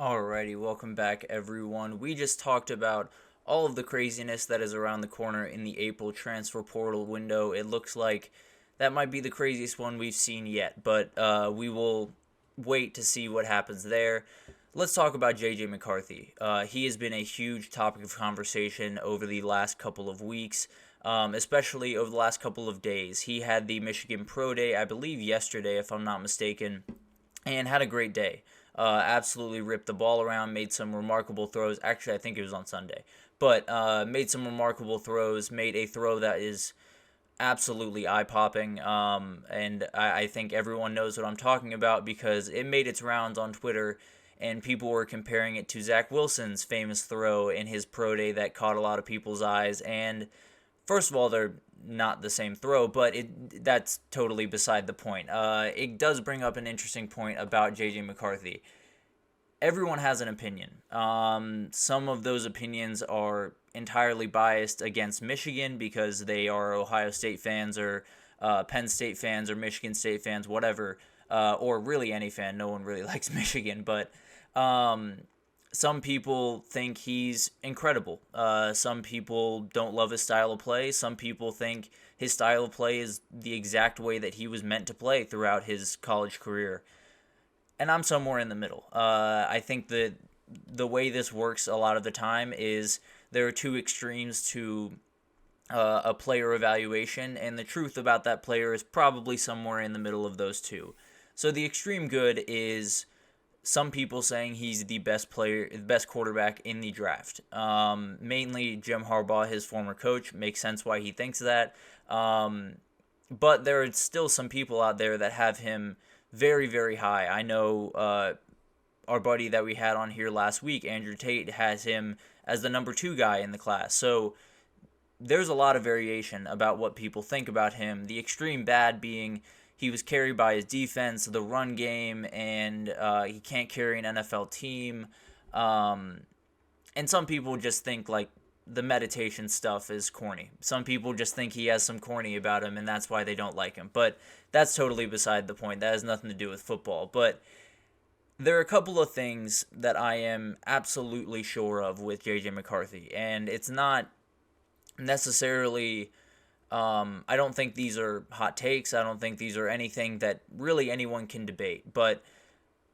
Alrighty, welcome back everyone. We just talked about all of the craziness that is around the corner in the April transfer portal window. It looks like that might be the craziest one we've seen yet, but we will wait to see what happens there. Let's talk about JJ McCarthy. He has been a huge topic of conversation over the last couple of weeks, especially over the last couple of days. He had the Michigan Pro Day, I believe yesterday, if I'm not mistaken, and had a great day. Absolutely ripped the ball around, made some remarkable throws. Actually, I think it was on Sunday, but made some remarkable throws. Made a throw that is absolutely eye popping, and I think everyone knows what I'm talking about because it made its rounds on Twitter, and people were comparing it to Zach Wilson's famous throw in his pro day that caught a lot of people's eyes. And first of all, they're not the same throw, but that's totally beside the point. It does bring up an interesting point about JJ McCarthy. Everyone has an opinion. Some of those opinions are entirely biased against Michigan because they are Ohio State fans or Penn State fans or Michigan State fans, whatever, or really any fan. No one really likes Michigan, but um, some people think he's incredible. Some people don't love his style of play. Some people think his style of play is the exact way that he was meant to play throughout his college career. And I'm somewhere in the middle. I think that the way this works a lot of the time is there are two extremes to a player evaluation, and the truth about that player is probably somewhere in the middle of those two. So the extreme good is some people saying he's the best player, the best quarterback in the draft. Mainly Jim Harbaugh, his former coach, makes sense why he thinks that. But there are still some people out there that have him very, very high. I know our buddy that we had on here last week, Andrew Tate, has him as the number two guy in the class. So there's a lot of variation about what people think about him. The extreme bad being he was carried by his defense, the run game, and he can't carry an NFL team. And some people just think like the meditation stuff is corny. Some people just think he has some corny about him, and that's why they don't like him. But that's totally beside the point. That has nothing to do with football. But there are a couple of things that I am absolutely sure of with JJ McCarthy, and it's not necessarily. I don't think these are hot takes. I don't think these are anything that really anyone can debate. But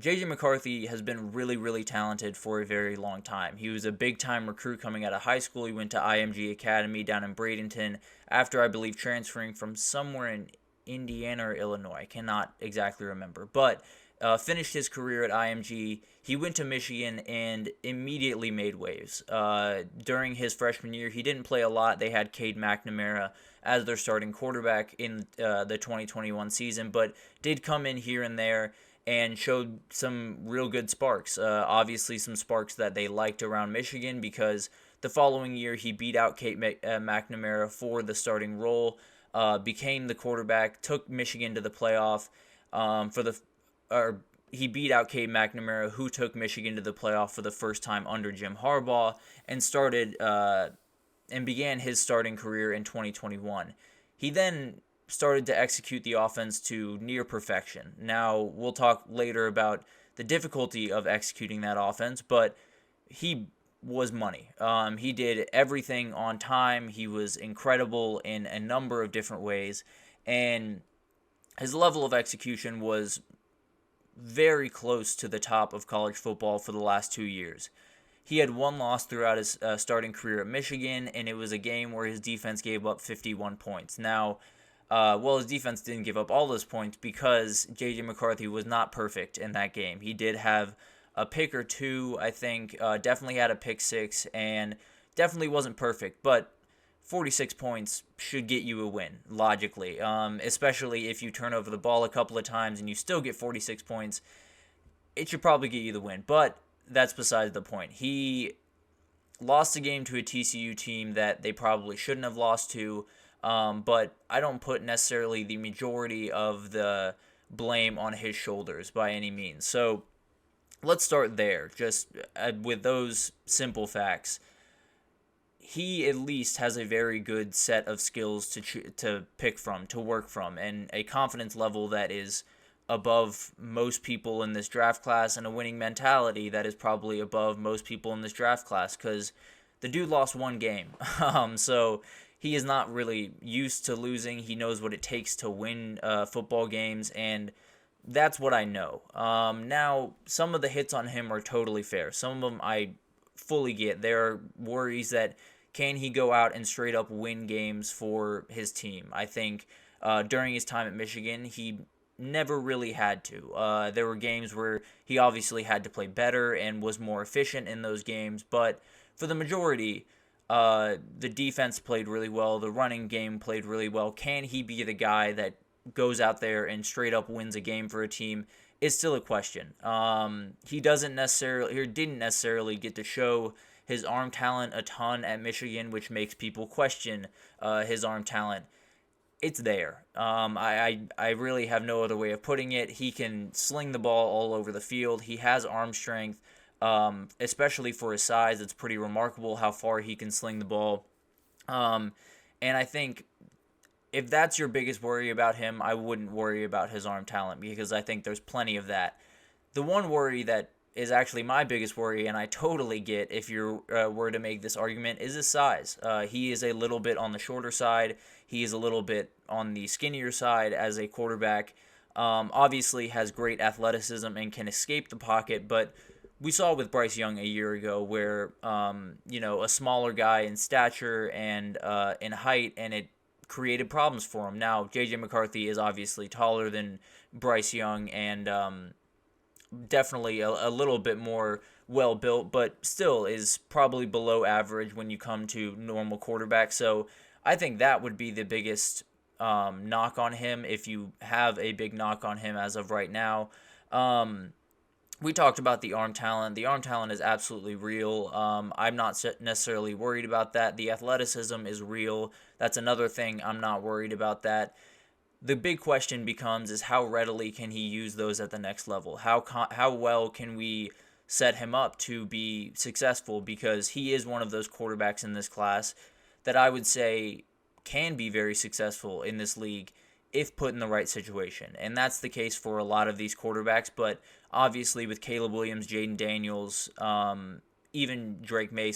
JJ McCarthy has been really, really talented for a very long time. He was a big time recruit coming out of high school. He went to IMG Academy down in Bradenton after, I believe, transferring from somewhere in Indiana or Illinois. I cannot exactly remember. But finished his career at IMG. He went to Michigan and immediately made waves. During his freshman year, he didn't play a lot. They had Cade McNamara as their starting quarterback in the 2021 season, but did come in here and there and showed some real good sparks. Obviously, some sparks that they liked around Michigan because the following year he beat out Cade McNamara for the starting role, became the quarterback, took Michigan to the playoff for the or he beat out Cade McNamara, who took Michigan to the playoff for the first time under Jim Harbaugh, and started and began his starting career in 2021. He then started to execute the offense to near perfection. Now, we'll talk later about the difficulty of executing that offense, but he was money. He did everything on time. He was incredible in a number of different ways, and his level of execution was very close to the top of college football for the last 2 years. He had one loss throughout his starting career at Michigan, and it was a game where his defense gave up 51 points. Now, his defense didn't give up all those points because J.J. McCarthy was not perfect in that game. He did have a pick or two, I think, definitely had a pick six, and definitely wasn't perfect, but 46 points should get you a win, logically, especially if you turn over the ball a couple of times and you still get 46 points. It should probably get you the win, but that's besides the point. He lost a game to a TCU team that they probably shouldn't have lost to, but I don't put necessarily the majority of the blame on his shoulders by any means. So let's start there, just with those simple facts. He at least has a very good set of skills to pick from, to work from, and a confidence level that is above most people in this draft class, and a winning mentality that is probably above most people in this draft class, because the dude lost one game. So he is not really used to losing. He knows what it takes to win football games, and that's what I know. Now, some of the hits on him are totally fair. Some of them I fully get. There are worries that can he go out and straight up win games for his team. I think during his time at Michigan, he never really had to. There were games where he obviously had to play better and was more efficient in those games, but for the majority, the defense played really well. The running game played really well. Can he be the guy that goes out there and straight up wins a game for a team? Is still a question. He didn't necessarily get to show his arm talent a ton at Michigan, which makes people question his arm talent. It's there. I really have no other way of putting it. He can sling the ball all over the field. He has arm strength, especially for his size. It's pretty remarkable how far he can sling the ball. And I think if that's your biggest worry about him, I wouldn't worry about his arm talent, because I think there's plenty of that. The one worry that is actually my biggest worry, and I totally get if you were to make this argument, is his size. He is a little bit on the shorter side. He is a little bit on the skinnier side as a quarterback. Obviously has great athleticism and can escape the pocket, but we saw with Bryce Young a year ago where, a smaller guy in stature and in height, and it created problems for him. Now, J.J. McCarthy is obviously taller than Bryce Young and definitely a little bit more well-built, but still is probably below average when you come to normal quarterbacks. So I think that would be the biggest knock on him, if you have a big knock on him as of right now. We talked about the arm talent. The arm talent is absolutely real. I'm not necessarily worried about that. The athleticism is real. That's another thing. I'm not worried about that. The big question becomes is how readily can he use those at the next level? How well can we set him up to be successful? Because he is one of those quarterbacks in this class that I would say can be very successful in this league if put in the right situation. And that's the case for a lot of these quarterbacks, but obviously with Caleb Williams, Jaden Daniels, even Drake May,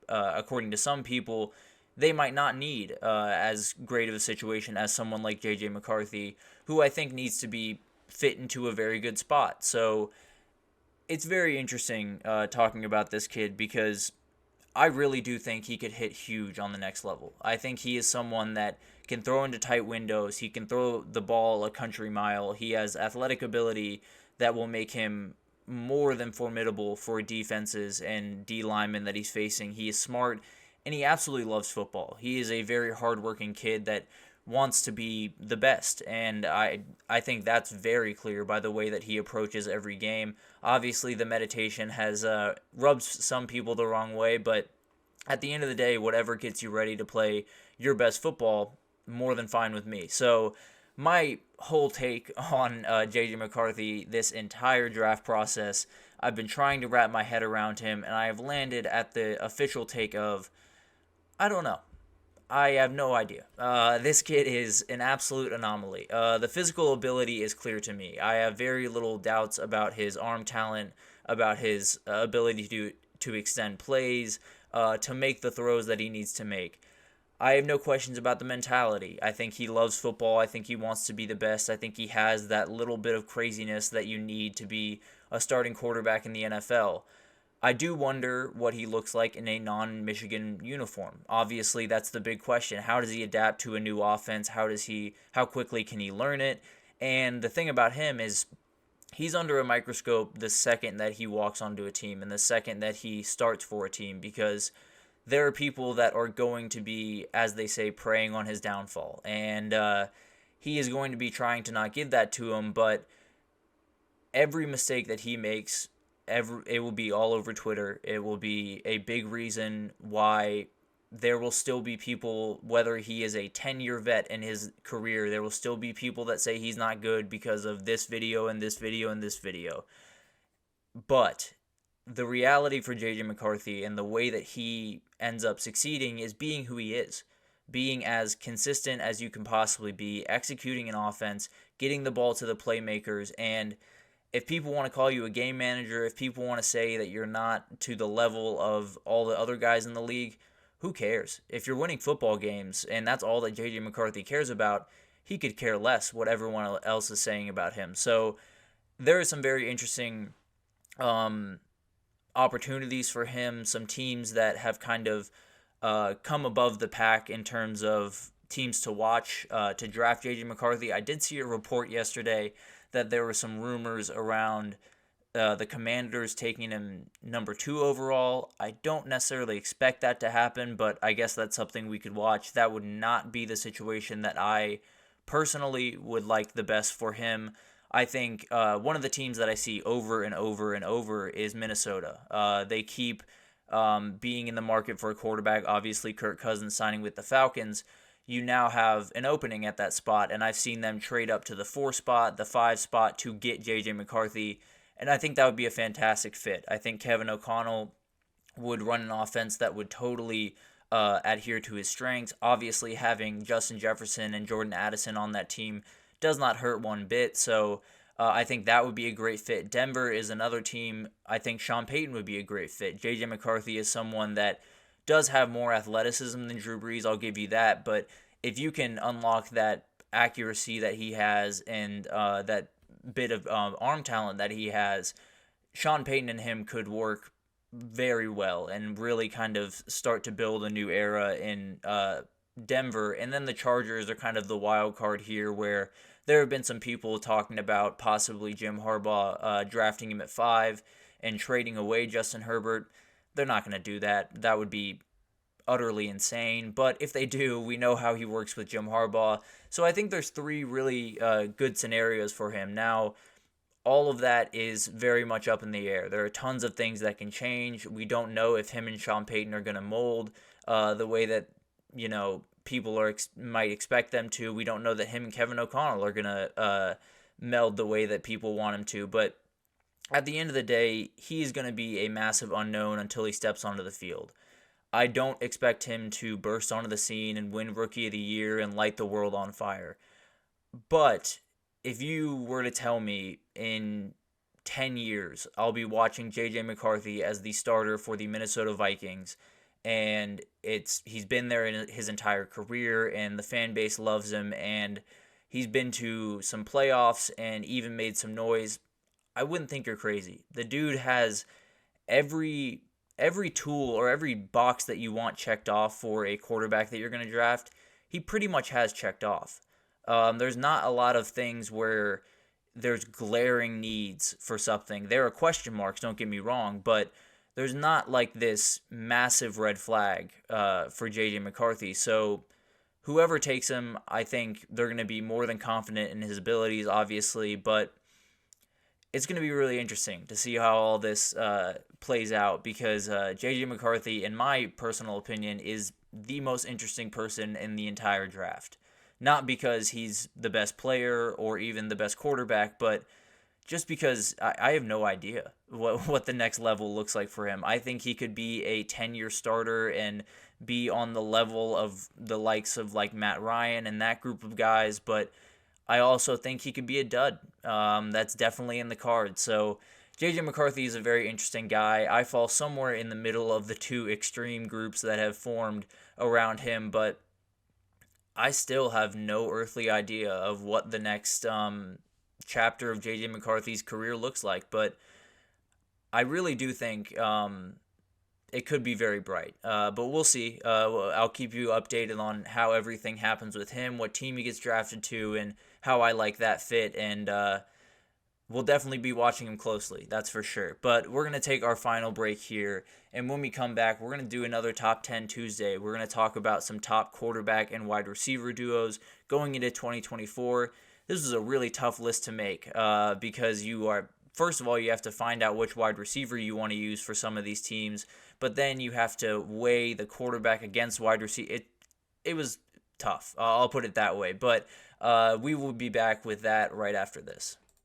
according to some people, they might not need as great of a situation as someone like J.J. McCarthy, who I think needs to be fit into a very good spot. So it's very interesting talking about this kid, because I really do think he could hit huge on the next level. I think he is someone that can throw into tight windows. He can throw the ball a country mile. He has athletic ability that will make him more than formidable for defenses and D linemen that he's facing. He is smart, and he absolutely loves football. He is a very hardworking kid that wants to be the best, and I think that's very clear by the way that he approaches every game. Obviously, the meditation has rubbed some people the wrong way, but at the end of the day, whatever gets you ready to play your best football, more than fine with me. So my whole take on J.J. McCarthy this entire draft process, I've been trying to wrap my head around him, and I have landed at the official take of, I don't know. I have no idea. This kid is an absolute anomaly. The physical ability is clear to me. I have very little doubts about his arm talent, about his ability to extend plays, to make the throws that he needs to make. I have no questions about the mentality. I think he loves football. I think he wants to be the best. I think he has that little bit of craziness that you need to be a starting quarterback in the NFL. I do wonder what he looks like in a non-Michigan uniform. Obviously, that's the big question. How does he adapt to a new offense? How quickly can he learn it? And the thing about him is he's under a microscope the second that he walks onto a team and the second that he starts for a team, because there are people that are going to be, as they say, preying on his downfall. And he is going to be trying to not give that to him, but every mistake that he makes, it will be all over Twitter. It will be a big reason why there will still be people, whether he is a 10-year vet in his career, there will still be people that say he's not good because of this video and this video and this video. But the reality for J.J. McCarthy and the way that he ends up succeeding is being who he is. being as consistent as you can possibly be, executing an offense, getting the ball to the playmakers. And if people want to call you a game manager, if people want to say that you're not to the level of all the other guys in the league, who cares? If you're winning football games and that's all that J.J. McCarthy cares about, he could care less what everyone else is saying about him. So there are some very interesting opportunities for him, some teams that have kind of come above the pack in terms of teams to watch to draft J.J. McCarthy. I did see a report yesterday that there were some rumors around the Commanders taking him number 2 overall. I don't necessarily expect that to happen, but I guess that's something we could watch. That would not be the situation that I personally would like the best for him. I think one of the teams that I see over and over and over is Minnesota. They keep being in the market for a quarterback. Obviously, Kirk Cousins signing with the Falcons. You now have an opening at that spot, and I've seen them trade up to the 4 spot, the 5 spot to get J.J. McCarthy, and I think that would be a fantastic fit. I think Kevin O'Connell would run an offense that would totally adhere to his strengths. Obviously, having Justin Jefferson and Jordan Addison on that team does not hurt one bit, so I think that would be a great fit. Denver is another team. I think Sean Payton would be a great fit. J.J. McCarthy is someone that does have more athleticism than Drew Brees, I'll give you that, but if you can unlock that accuracy that he has and that bit of arm talent that he has, Sean Payton and him could work very well and really kind of start to build a new era in Denver. And then the Chargers are kind of the wild card here, where there have been some people talking about possibly Jim Harbaugh drafting him at 5 and trading away Justin Herbert. They're not going to do that. That would be utterly insane. But if they do, we know how he works with Jim Harbaugh. So I think there's 3 really good scenarios for him. Now, all of that is very much up in the air. There are tons of things that can change. We don't know if him and Sean Payton are going to mold the way that, people might expect them to. We don't know that him and Kevin O'Connell are going to meld the way that people want him to. But at the end of the day, he's going to be a massive unknown until he steps onto the field. I don't expect him to burst onto the scene and win Rookie of the Year and light the world on fire. But if you were to tell me in 10 years I'll be watching J.J. McCarthy as the starter for the Minnesota Vikings, and he's been there in his entire career, and the fan base loves him, and he's been to some playoffs and even made some noise, I wouldn't think you're crazy. The dude has every tool or every box that you want checked off for a quarterback that you're going to draft. He pretty much has checked off. There's not a lot of things where there's glaring needs for something. There are question marks, don't get me wrong, but there's not like this massive red flag for J.J. McCarthy. So whoever takes him, I think they're going to be more than confident in his abilities, obviously, but it's going to be really interesting to see how all this plays out, because J.J. McCarthy, in my personal opinion, is the most interesting person in the entire draft. Not because he's the best player or even the best quarterback, but just because I have no idea what the next level looks like for him. I think he could be a 10-year starter and be on the level of the likes of like Matt Ryan and that group of guys, but I also think he could be a dud. That's definitely in the cards. So J.J. McCarthy is a very interesting guy. I fall somewhere in the middle of the 2 extreme groups that have formed around him, but I still have no earthly idea of what the next chapter of J.J. McCarthy's career looks like. But I really do think it could be very bright. But we'll see. I'll keep you updated on how everything happens with him, what team he gets drafted to, and how I like that fit. And we'll definitely be watching him closely, that's for sure. But we're going to take our final break here, and when we come back, we're going to do another Top 10 Tuesday. We're going to talk about some top quarterback and wide receiver duos going into 2024. This is a really tough list to make because first of all, you have to find out which wide receiver you want to use for some of these teams, but then you have to weigh the quarterback against wide receiver. It was tough, I'll put it that way, but we will be back with that right after this.